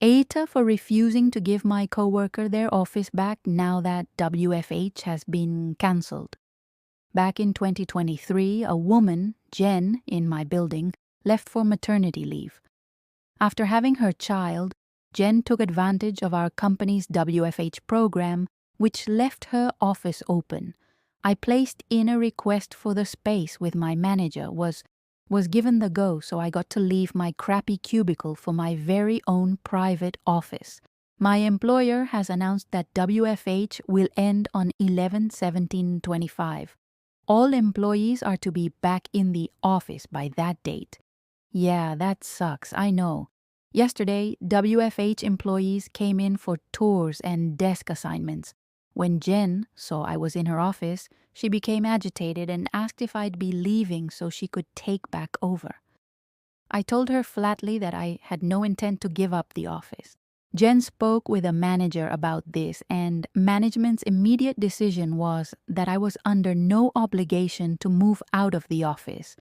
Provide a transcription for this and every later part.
AITA for refusing to give my coworker their office back now that WFH has been cancelled. Back in 2023, a woman, Jen, in my building, left for maternity leave. After having her child, Jen took advantage of our company's WFH program, which left her office open. I placed in a request for the space with my manager, was given the go, so I got to leave my crappy cubicle for my very own private office. My employer has announced that WFH will end on 11/17/25. All employees are to be back in the office by that date. Yeah, that sucks, I know. Yesterday, WFH employees came in for tours and desk assignments. When Jen saw I was in her office, she became agitated and asked if I'd be leaving so she could take back over. I told her flatly that I had no intent to give up the office. Jen spoke with a manager about this, and management's immediate decision was that I was under no obligation to move out of the office.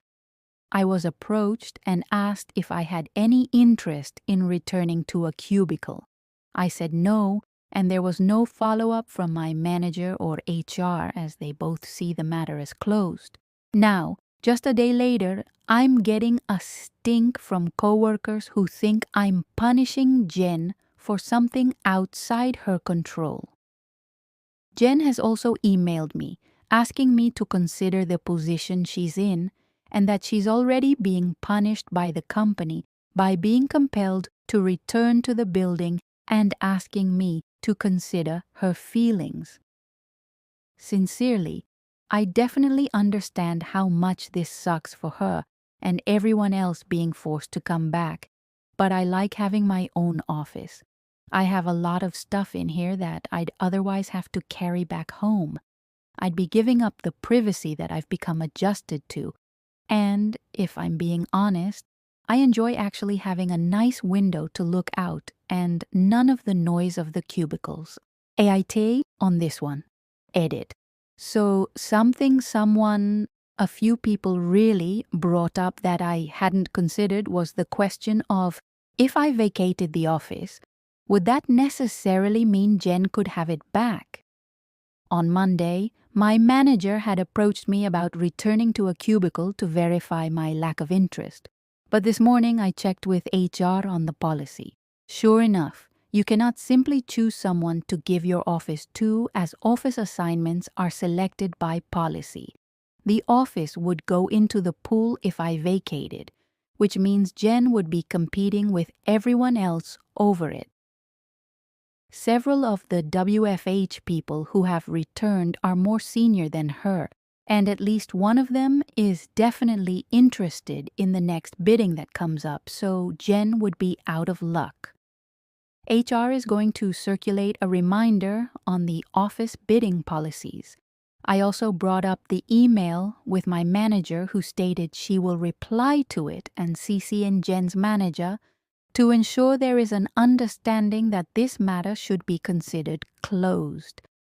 I was approached and asked if I had any interest in returning to a cubicle. I said no, and there was no follow-up from my manager or HR, as they both see the matter as closed. Now, just a day later, I'm getting a stink from coworkers who think I'm punishing Jen for something outside her control. Jen has also emailed me, asking me to consider the position she's in and that she's already being punished by the company by being compelled to return to the building and asking me to consider her feelings. Sincerely, I definitely understand how much this sucks for her and everyone else being forced to come back, but I like having my own office. I have a lot of stuff in here that I'd otherwise have to carry back home. I'd be giving up the privacy that I've become adjusted to, and, if I'm being honest, I enjoy actually having a nice window to look out and none of the noise of the cubicles. AITA on this one. Edit. So a few people really brought up that I hadn't considered was the question of, if I vacated the office, would that necessarily mean Jen could have it back? On Monday, my manager had approached me about returning to a cubicle to verify my lack of interest. But this morning I checked with HR on the policy. Sure enough, you cannot simply choose someone to give your office to, as office assignments are selected by policy. The office would go into the pool if I vacated, which means Jen would be competing with everyone else over it. Several of the WFH people who have returned are more senior than her, and at least one of them is definitely interested in the next bidding that comes up, so Jen would be out of luck. HR is going to circulate a reminder on the office bidding policies. I also brought up the email with my manager, who stated she will reply to it and CC in Jen's manager to ensure there is an understanding that this matter should be considered closed.